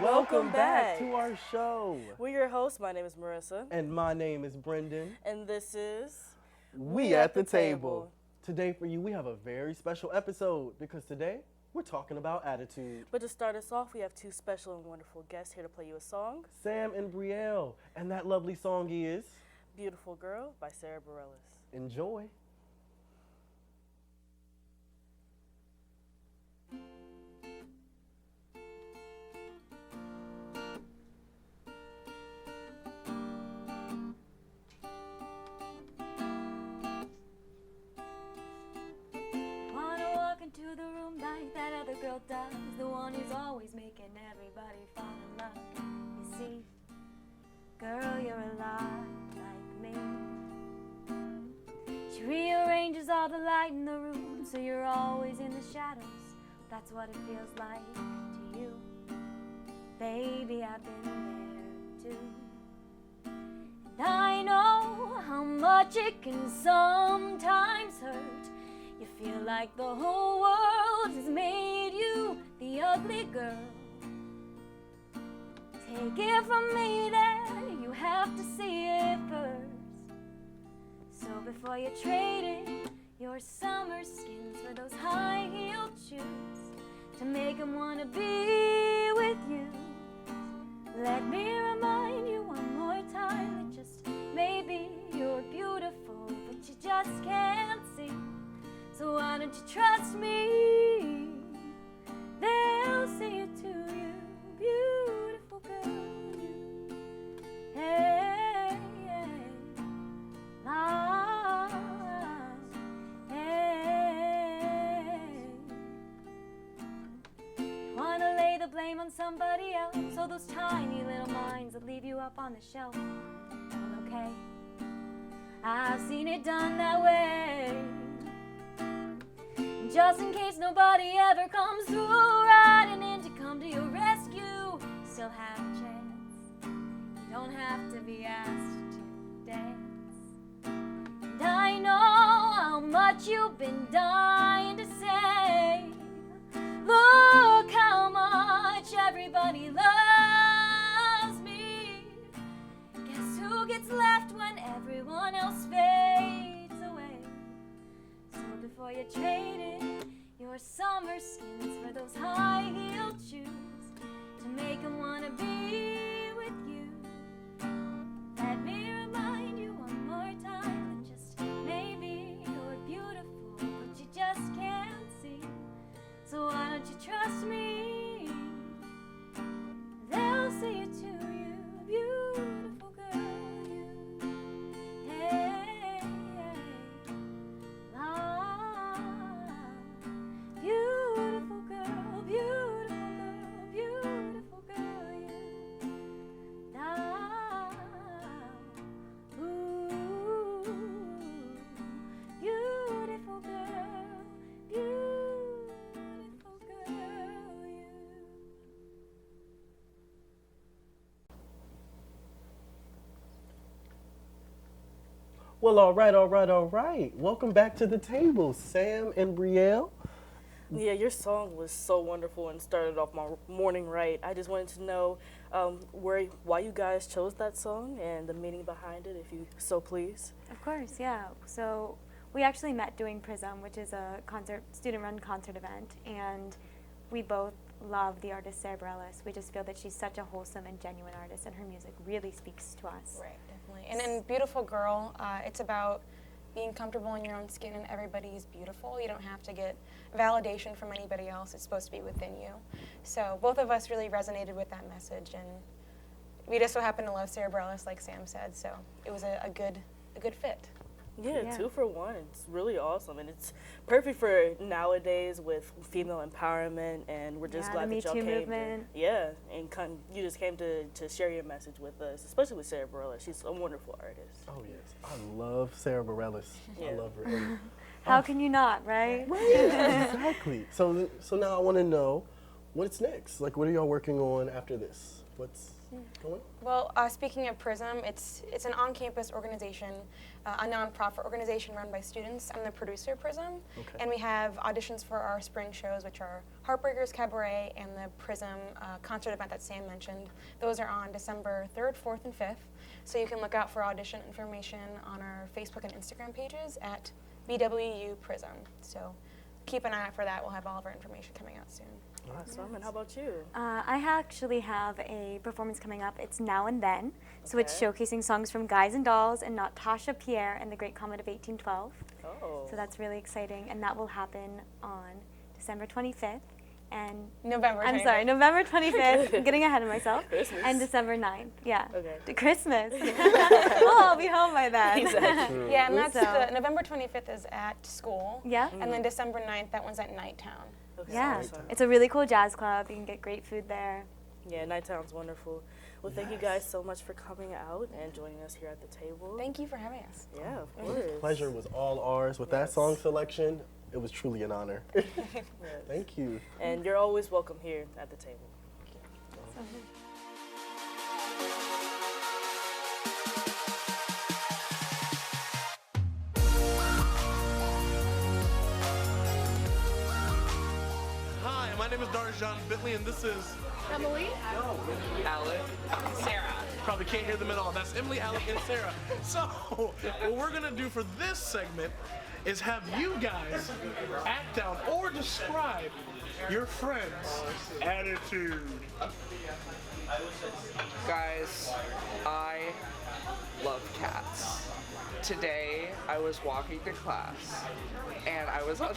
Welcome back to our show. We're your hosts. My name is Marissa. And my name is Brinden. And this is We at the Table. Today for you, we have a very special episode because today we're talking about attitude. But to start us off, we have two special and wonderful guests here to play you a song. Sam and Brielle. And that lovely song is Beautiful Girl by Sarah Bareilles. Enjoy. To the room like that other girl does, the one who's always making everybody fall in love. You see, girl, you're a lot like me. She rearranges all the light in the room, so you're always in the shadows. That's what it feels like to you. Baby, I've been there too. And I know how much it can sometimes hurt. You feel like the whole world has made you the ugly girl. Take it from me that you have to see it first. So before you trade in your summer skins for those high-heeled shoes to make them want to be with you, let me remind you one more time that just maybe you're beautiful, but you just can't see. So why don't you trust me? They'll say it to you, beautiful girl. Hey, hey, ah, hey. You wanna lay the blame on somebody else, so those tiny little minds that leave you up on the shelf. Well, okay, I've seen it done that way. Just in case nobody ever comes through, riding in to come to your rescue, you still have a chance. You don't have to be asked to dance. And I know how much you've been dying to say. Look how much everybody loves me. Guess who gets left when everyone else fades away? So before you trade in your summer skins for those high-heeled shoes to make them want to be with you, let me remind you one more time that just maybe you're beautiful, but you just can't see. So why don't you trust me? They'll say it to you, beautiful girl, you. Hey, hey. Beautiful girl, beautiful girl, beautiful girl, you. Ooh, beautiful girl, beautiful girl, you. Well, all right. Welcome back to the table, Sam and Brielle. Yeah, your song was so wonderful and started off my morning right. I just wanted to know why you guys chose that song and the meaning behind it, if you so please. Of course, yeah. So we actually met doing Prism, which is a student-run concert event, and we both love the artist Sarah Bareilles. We just feel that she's such a wholesome and genuine artist, and her music really speaks to us. Right, definitely. And in Beautiful Girl, it's about being comfortable in your own skin, and everybody's beautiful. You don't have to get validation from anybody else. It's supposed to be within you. So both of us really resonated with that message, and we just so happen to love Sarah Bareilles, like Sam said. So it was a good fit. Yeah, 2 for 1. It's really awesome, and it's perfect for nowadays with female empowerment. And we're just glad the that y'all Me Too came. movement. You just came to share your message with us, especially with Sarah Bareilles. She's a wonderful artist. Oh, yes. I love Sarah Bareilles. Yeah. I love her. And, How can you not, right? yeah, exactly. So now I want to know, what's next? Like, what are y'all working on after this? Well, speaking of PRISM, it's an on-campus organization, a nonprofit organization run by students. I'm the producer of PRISM, and we have auditions for our spring shows, which are Heartbreakers Cabaret and the PRISM concert event that Sam mentioned. Those are on December 3rd, 4th, and 5th. So you can look out for audition information on our Facebook and Instagram pages at BWU PRISM. So keep an eye out for that. We'll have all of our information coming out soon. Awesome. And how about you? I actually have a performance coming up. It's Now and Then. So it's showcasing songs from Guys and Dolls and Natasha Pierre and the Great Comet of 1812. Oh. So that's really exciting. And that will happen on December 25th. And November 25th. I'm sorry, November 25th. I'm getting ahead of myself. Christmas. And December 9th. Yeah. Okay. To Christmas. We'll all be home by then. Exactly. Yeah, and that's So- the November 25th is at school. Yeah. And then December 9th, that one's at Nighttown. Okay, Yeah. awesome. It's a really cool jazz club. You can get great food there. Yeah, Nighttown's wonderful. Well, thank you guys so much for coming out and joining us here at the table. Thank you for having us. Yeah, of course. Pleasure was all ours. With that song selection, it was truly an honor. Yes. Thank you. And you're always welcome here at the table. Hi, my name is Darjan Bitley, and this is Emily. Alec. Sarah. Probably can't hear them at all. That's Emily, Alec, and Sarah. So, what we're gonna do for this segment is have you guys act out or describe your friend's attitude. Guys, I love cats. Today, I was walking to class, and I was on...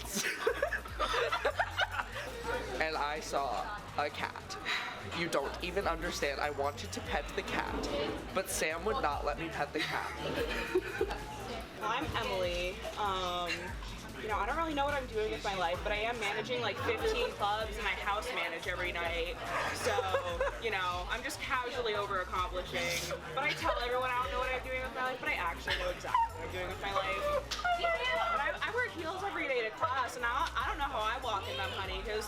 and I saw a cat. You don't even understand. I wanted to pet the cat, but Sam would not let me pet the cat. I'm Emily. I don't really know what I'm doing with my life, but I am managing like 15 clubs and I house manage every night. So, I'm just casually over-accomplishing. But I tell everyone I don't know what I'm doing with my life, but I actually know exactly what I'm doing with my life. But I wear heels every day to class, and I don't know how I walk in them, honey, because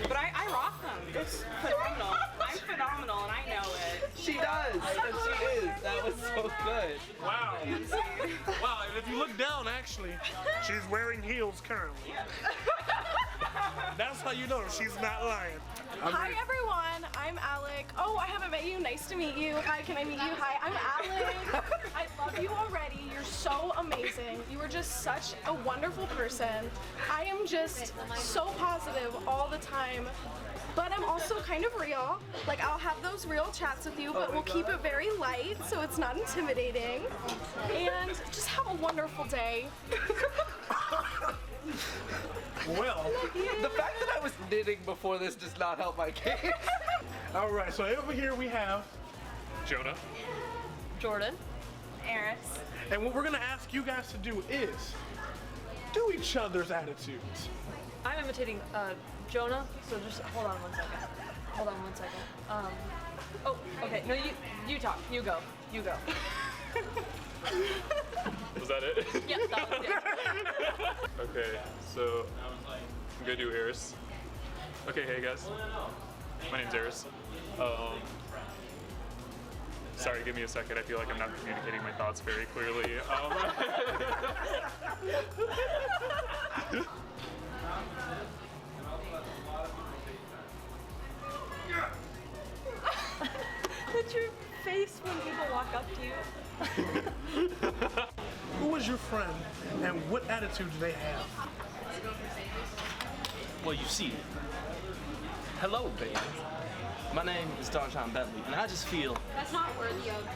but I rock them. It's phenomenal. I'm phenomenal, and I know it. She does, and she is. That was so good. Wow. Wow, and if you look down, actually, she's wearing heels currently. That's how you know she's not lying. Hi everyone, I'm Alec. Oh, I haven't met you. Nice to meet you. Hi, can I meet you? Hi, I'm Alec. I love you already. You're so amazing. You are just such a wonderful person. I am just so positive all the time. But I'm also kind of real. Like, I'll have those real chats with you, but we'll keep it very light so it's not intimidating. And just have a wonderful day. Well, The fact that I was knitting before this does not help my case. all right, so over here we have Jonah. Jordan. Eris. And what we're gonna ask you guys to do is do each other's attitudes. I'm imitating Jonah, so just hold on 1 second. Hold on 1 second. Oh, okay. No, you talk. You go. You go. Was that it? Yeah, that was it. Okay, so I'm gonna do Eris. Okay, hey guys. My name's Eris. Sorry, give me a second. I feel like I'm not communicating my thoughts very clearly. What's your face when people walk up to you? Who was your friend and what attitude do they have? Well, you see, hello, baby. My name is Darjan Bentley, and I just feel That's not worthy of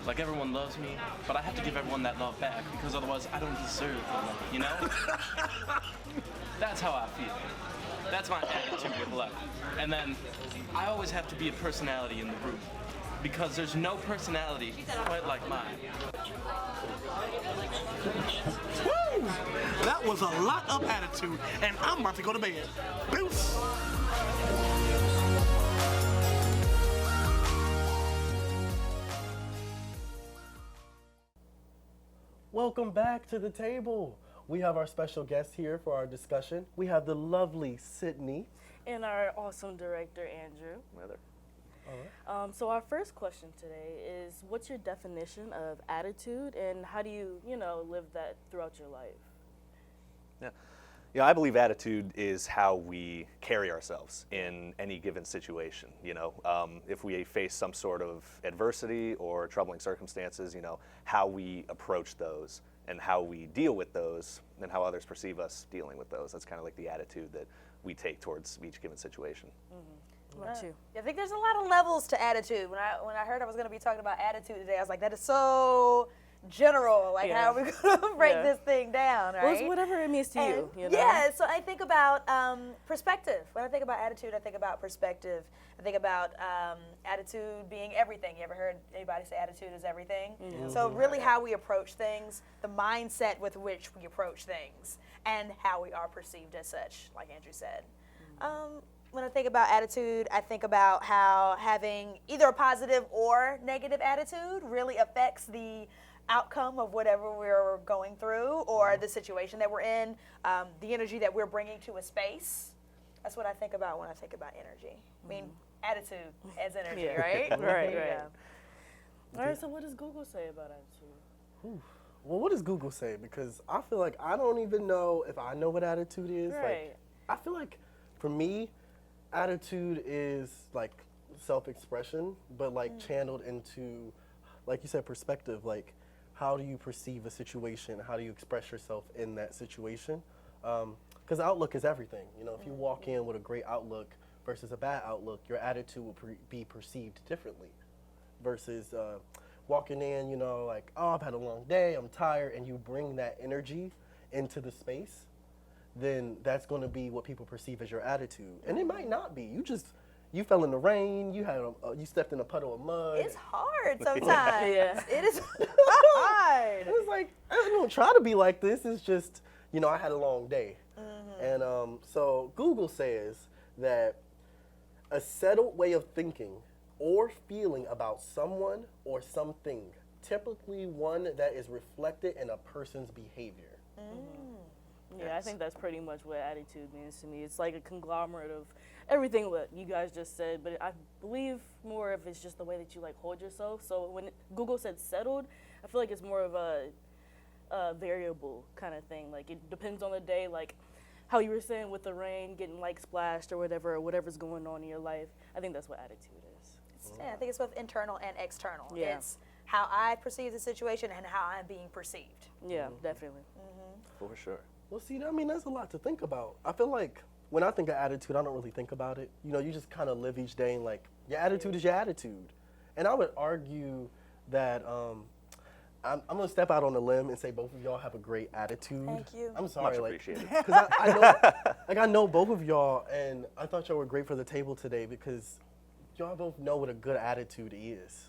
like everyone loves me, but I have to give everyone that love back because otherwise I don't deserve the love, you know? That's how I feel. That's my attitude with life. And then I always have to be a personality in the group because there's no personality quite like mine. Woo! That was a lot of attitude, and I'm about to go to bed. Peace! Welcome back to the table. We have our special guest here for our discussion. We have the lovely Sidney. And our awesome director, Andrew. So our first question today is, what's your definition of attitude, and how do you, live that throughout your life? I believe attitude is how we carry ourselves in any given situation. If we face some sort of adversity or troubling circumstances, how we approach those and how we deal with those and how others perceive us dealing with those. That's kind of like the attitude that we take towards each given situation. What about you? I think there's a lot of levels to attitude. When I heard I was going to be talking about attitude today, I was like, that is so general. Like, how are we going to break this thing down, right? Well, it's whatever it means to you. Yeah, so I think about perspective. When I think about attitude, I think about perspective. I think about attitude being everything. You ever heard anybody say attitude is everything? Mm-hmm. So really how we approach things, the mindset with which we approach things, and how we are perceived as such, like Andrew said. When I think about attitude, I think about how having either a positive or negative attitude really affects the outcome of whatever we're going through or the situation that we're in, the energy that we're bringing to a space. That's what I think about when I think about energy. I mean, attitude as energy, right? Right. All right, so what does Google say about attitude? Well, what does Google say? Because I feel like I don't even know if I know what attitude is. Right. Like, I feel like for me, attitude is like self-expression, but like channeled into, like you said, perspective. Like, how do you perceive a situation? How do you express yourself in that situation? Because outlook is everything. If you walk in with a great outlook versus a bad outlook, your attitude will be perceived differently. Versus walking in, like, oh, I've had a long day, I'm tired, and you bring that energy into the space, then that's going to be what people perceive as your attitude. And it might not be. You fell in the rain, you stepped in a puddle of mud. It's hard sometimes. Yeah. It is hard. It's like, I don't try to be like this. It's just, I had a long day. And so Google says that a settled way of thinking or feeling about someone or something, typically one that is reflected in a person's behavior. Yeah, I think that's pretty much what attitude means to me. It's like a conglomerate of everything what you guys just said, but I believe more if it's just the way that you like hold yourself. So when Google said settled, I feel like it's more of a variable kind of thing. Like, it depends on the day, like how you were saying with the rain, getting like splashed or whatever's going on in your life. I think that's what attitude is. Yeah, I think it's both internal and external. Yeah. It's how I perceive the situation and how I'm being perceived. Yeah, definitely. For sure. Well, see, I mean, that's a lot to think about. I feel like when I think of attitude, I don't really think about it. You just kind of live each day and like, your attitude is your attitude. And I would argue that I'm going to step out on a limb and say both of y'all have a great attitude. Thank you. I'm sorry. Much appreciated. Because I know both of y'all, and I thought y'all were great for the table today because y'all both know what a good attitude is,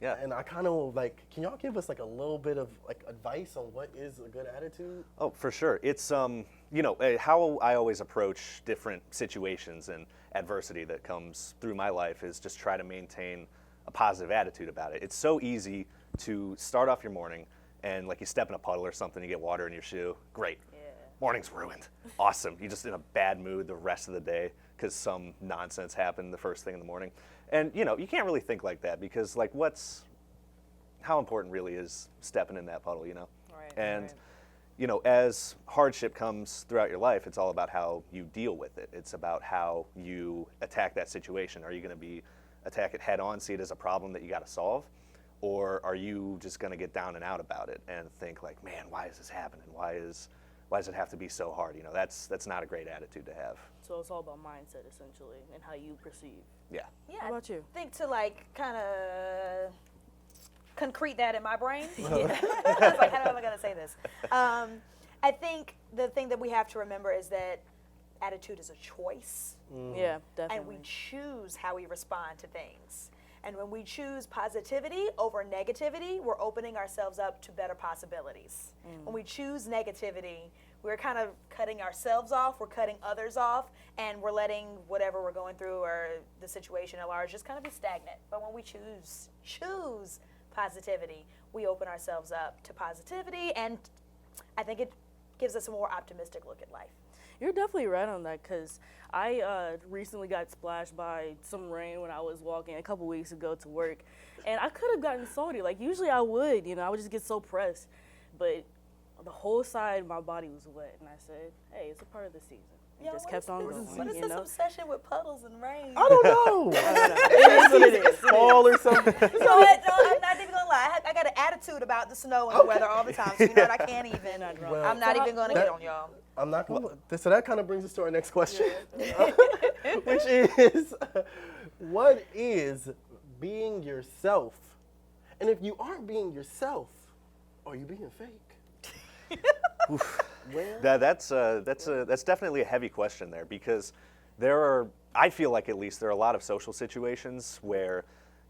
Yeah. And I kind of like, can y'all give us like a little bit of like advice on what is a good attitude? Oh, for sure. It's, how I always approach different situations and adversity that comes through my life is just try to maintain a positive attitude about it. It's so easy to start off your morning and like you step in a puddle or something, you get water in your shoe. Great. Yeah. Morning's ruined. Awesome. You're just in a bad mood the rest of the day because some nonsense happened the first thing in the morning. And, you can't really think like that because, like, how important really is stepping in that puddle, Right. And, as hardship comes throughout your life, it's all about how you deal with it. It's about how you attack that situation. Are you going to attack it head on, see it as a problem that you got to solve? Or are you just going to get down and out about it and think like, man, why is this happening? Why does it have to be so hard? That's not a great attitude to have. So it's all about mindset, essentially, and how you perceive. Yeah. Yeah, How about you? I think to like kind of concrete that in my brain. It's like, how am I going to say this? I think the thing that we have to remember is that attitude is a choice. Yeah, definitely. And we choose how we respond to things. And when we choose positivity over negativity, we're opening ourselves up to better possibilities. When we choose negativity, we're kind of cutting ourselves off, we're cutting others off, and we're letting whatever we're going through or the situation at large just kind of be stagnant. But when we choose positivity, we open ourselves up to positivity, and I think it gives us a more optimistic look at life. You're definitely right on that, because I recently got splashed by some rain when I was walking a couple weeks ago to work, and I could have gotten salty. Like, usually I would, I would just get so pressed, but the whole side of my body was wet, and I said, hey, it's a part of the season. Yo, Just kept on going. What is this obsession with puddles and rain? I don't know. It is what it is. Fall or something. You know what? No, I'm not even gonna lie. I got an attitude about the snow and the weather all the time. So you know what? I can't even. Well, I'm not even gonna get on y'all. I'm not going to. So that kind of brings us to our next question, which is, what is being yourself? And if you aren't being yourself, are you being fake? That's definitely a heavy question there, because I feel like at least there are a lot of social situations where,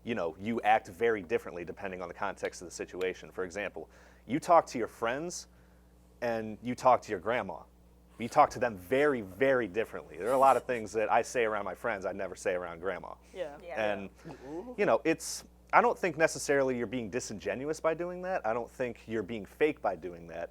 you act very differently depending on the context of the situation. For example, you talk to your friends and you talk to your grandma. You talk to them very, very differently. There are a lot of things that I say around my friends I'd never say around grandma. Yeah. And, I don't think necessarily you're being disingenuous by doing that. I don't think you're being fake by doing that.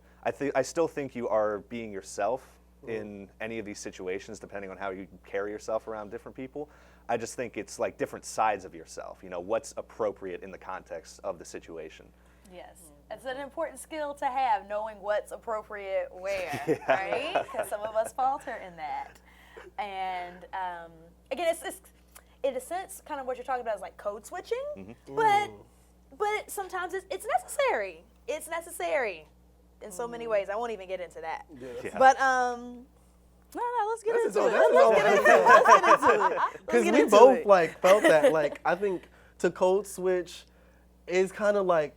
I still think you are being yourself in any of these situations, depending on how you carry yourself around different people. I just think it's like different sides of yourself, what's appropriate in the context of the situation. Yes. It's an important skill to have, knowing what's appropriate where, right? Because some of us falter in that. And again, it's in a sense, kind of what you're talking about is like code switching, but sometimes it's necessary. It's necessary in so many ways. I won't even get into that. Yeah. But No, let's get into it. Let's get into it. Because we both felt that. I think to code switch is kind of like,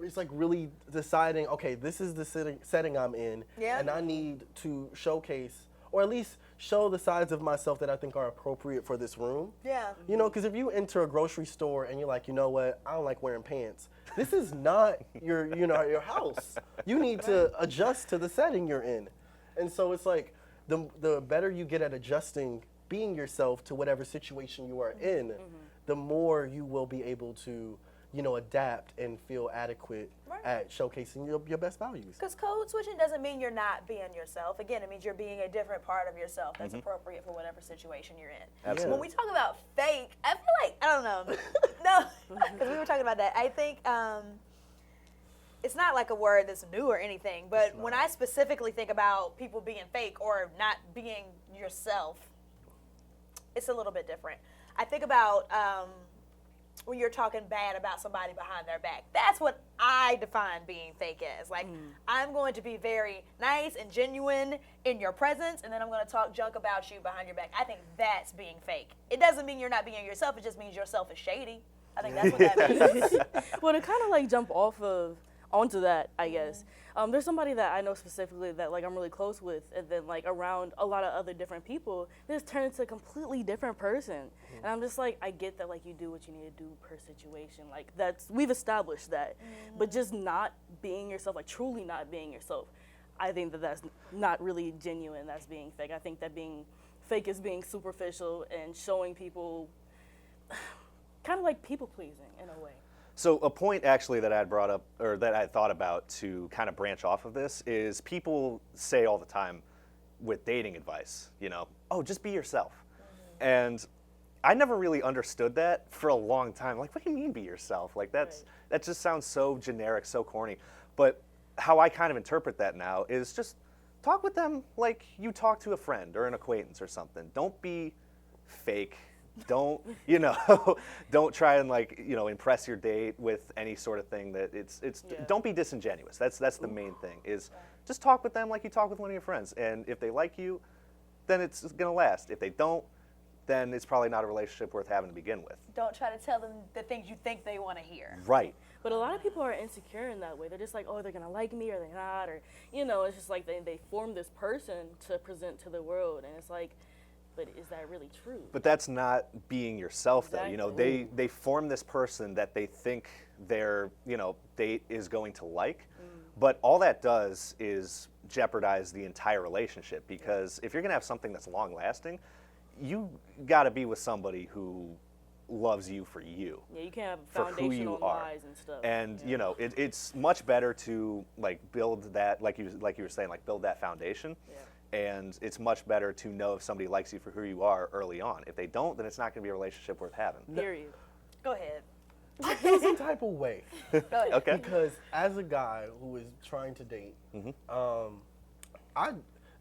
it's like really deciding, okay, this is the setting I'm in, and I need to showcase, or at least show the sides of myself that I think are appropriate for this room. Yeah. Because if you enter a grocery store and you're like, you know what, I don't like wearing pants. This is not your house. You need to adjust to the setting you're in. And so it's like, the better you get at adjusting, being yourself to whatever situation you are in, the more you will be able to, adapt and feel adequate at showcasing your best values. Because code switching doesn't mean you're not being yourself. Again, it means you're being a different part of yourself that's appropriate for whatever situation you're in. Absolutely. When we talk about fake, I feel like, I don't know. No, because we were talking about that. I think it's not like a word that's new or anything, but when I specifically think about people being fake or not being yourself, it's a little bit different. I think about when you're talking bad about somebody behind their back. That's what I define being fake as. Like, I'm going to be very nice and genuine in your presence, and then I'm going to talk junk about you behind your back. I think that's being fake. It doesn't mean you're not being yourself. It just means yourself is shady. I think that's what that means. Well, to kind of jump onto that, I guess. There's somebody that I know specifically that I'm really close with, and then around a lot of other different people, they just turn into a completely different person. And I'm just I get that you do what you need to do per situation. We've established that. But just not being yourself, truly not being yourself, I think that's not really genuine. That's being fake. I think that being fake is being superficial and showing people kind of people pleasing in a way. So a point actually that I had brought up, or that I thought about to kind of branch off of this, is people say all the time with dating advice, oh, just be yourself. And I never really understood that for a long time. What do you mean be yourself? That just sounds so generic, so corny. But how I kind of interpret that now is just talk with them like you talk to a friend or an acquaintance or something. Don't be fake. Don't don't try and impress your date with any sort of thing that don't be disingenuous. That's the main thing, is just talk with them like you talk with one of your friends. And if they like you, then it's gonna last. If they don't, then it's probably not a relationship worth having to begin with. Don't try to tell them the things you think they want to hear. Right. But a lot of people are insecure in that way. They're just oh, they're gonna like me or they're not, or it's just they form this person to present to the world, and it's but is that really true? But that's not being yourself, though. Exactly. They form this person that they think their date is going to like, but all that does is jeopardize the entire relationship, because if you're gonna have something that's long lasting, you got to be with somebody who loves you for you. Yeah, you can't have for a who foundation you on are. lies and stuff. And Yeah. you know, it's much better to like build that, like you were saying, like build that foundation. Yeah. And it's much better to know if somebody likes you for who you are early on. If they don't, then it's not going to be a relationship worth having. Period. Go ahead. I feel some type of way. Go ahead. Okay. Because as a guy who is trying to date,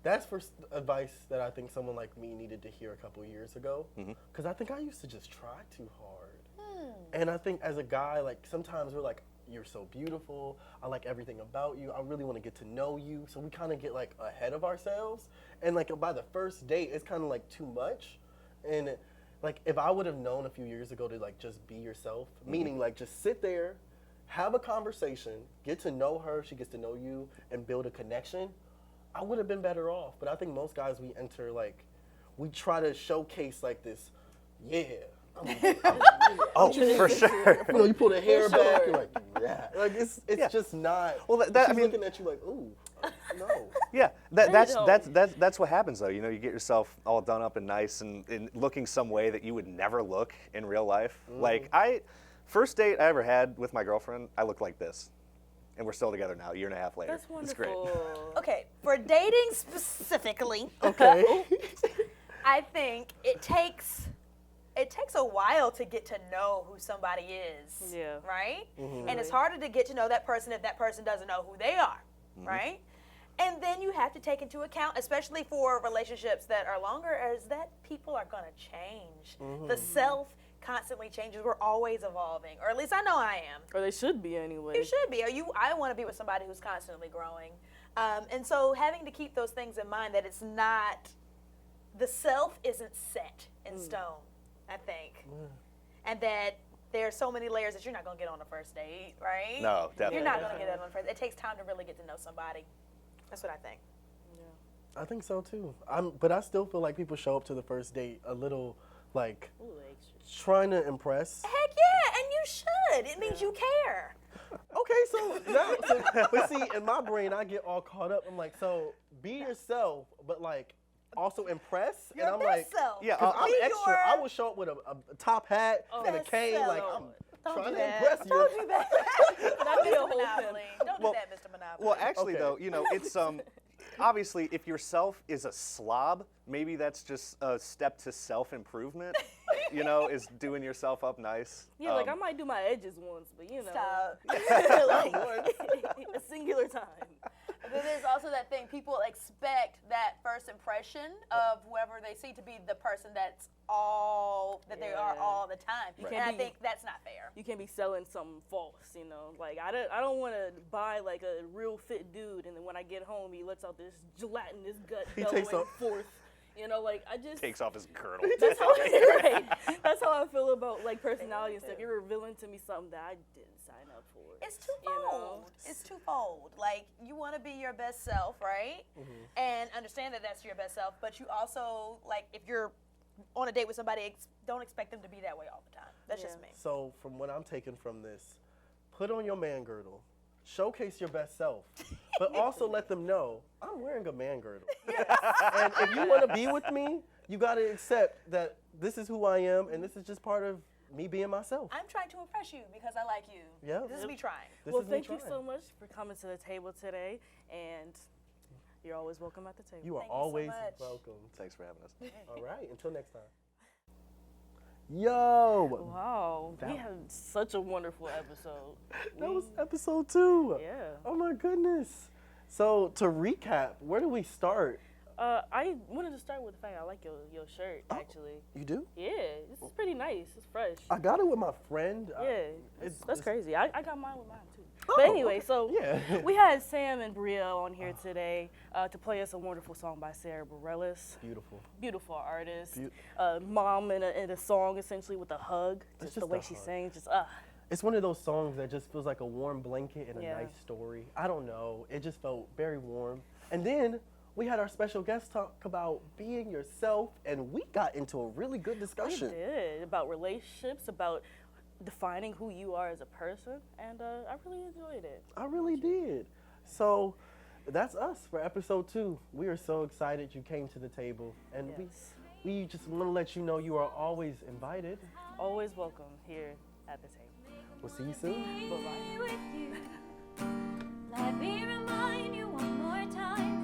that's advice that I think someone like me needed to hear a couple of years ago. Because I think I used to just try too hard. And I think as a guy, like sometimes we're like, you're so beautiful. I like everything about you. I really want to get to know you. So we kind of get like ahead of ourselves. And like by the first date, it's kind of like too much. And like if I would have known a few years ago to like just be yourself, meaning like just sit there, have a conversation, get to know her, she gets to know you, and build a connection, I would have been better off. But I think most guys we enter like, we try to showcase like this, Oh, for sure. You know, you pull the hair back, you're like, yeah. Like it's just not. Well, she's I mean, looking at you like, ooh, no. Yeah, that's what happens though. You know, you get yourself all done up and nice and looking some way that you would never look in real life. Like first date I ever had with my girlfriend, I looked like this, and we're still together now, a year and a half later. That's wonderful. It's great. Okay, for dating specifically, Okay. I think it takes a while to get to know who somebody is. Yeah. Right? And it's harder to get to know that person if that person doesn't know who they are. Right? And then you have to take into account, especially for relationships that are longer, is that people are going to change. The self constantly changes. We're always evolving, or at least I know I am. Or they should be anyway. You should be. I want to be with somebody who's constantly growing. And so having to keep those things in mind, that it's not, the self isn't set in stone, I think. And that there are so many layers that you're not going to get on the first date, right? No, definitely. You're not going to get it on the first. It takes time to really get to know somebody. That's what I think. I think so too. But I still feel like people show up to the first date a little like trying to impress. Heck yeah, and you should. It means you care. Okay, so now, but see, in my brain, I get all caught up. I'm like, so be yourself, but like also impress. Your and I'm best like, self. yeah, Be I'm extra. your I will show up with a top hat and a best cane, self. like I'm Don't trying do to that. impress you. Don't do that. That'd be a Mr. whole Monopoly. Don't Well- do that, Mr. Monopoly. Well, actually, Okay. though, you know, it's obviously if yourself is a slob, maybe that's just a step to self-improvement. You know, is doing yourself up nice. Yeah, like I might do my edges once, but you know. Stop. Like, a singular time. But there's also that thing, people expect that first impression of whoever they see to be the person that's they are all the time. You And can't I be- think that's not fair. You can't be selling something false, you know. Like I don't want to buy like a real fit dude, and then when I get home, he lets out this gelatinous gut He bellowing takes off- forth. You know, like I just Takes off his girdle. That's how right. That's how I feel about like personality and stuff. You're revealing to me something that I didn't sign up for. It's twofold. It's twofold. Like, you want to be your best self, right? And understand that that's your best self, but you also, like, if you're on a date with somebody, don't expect them to be that way all the time. That's just me. So from what I'm taking from this, put on your man girdle, showcase your best self, but also let them know I'm wearing a man girdle. And if you want to be with me, you got to accept that this is who I am, and this is just part of me being myself. I'm trying to impress you because I like you. Yeah. This is me trying. Well, thank you so much for coming to the table today, and you're always welcome at the table. You are Thank you so always much. welcome. Thanks for having us. All right, until next time. Yo! Wow, we That- had such a wonderful episode. That was episode 2. Yeah. Oh my goodness. So to recap, where do we start? I wanted to start with the fact I like your shirt, actually. You do? Yeah, this is pretty nice. It's fresh. I got it with my friend. Yeah, that's crazy. I got mine with mine too. Oh, But anyway, okay. so Yeah. we had Sam and Brielle on here today to play us a wonderful song by Sarah Bareilles. Beautiful. Beautiful artist. Beau- Mom in a song essentially with a hug. It's Just the just way a she hug. sings. Just It's one of those songs that just feels like a warm blanket and a Yeah. nice story. I don't know. It just felt very warm. And then we had our special guest talk about being yourself, and we got into a really good we discussion. did about relationships, about defining who you are as a person, and I really enjoyed it. I really did. So that's us for episode 2. We are so excited you came to the table, and Yes. we just want to let you know you are always invited. Always welcome here at the table. We'll see you soon. Bye-bye. Let me remind you one more time.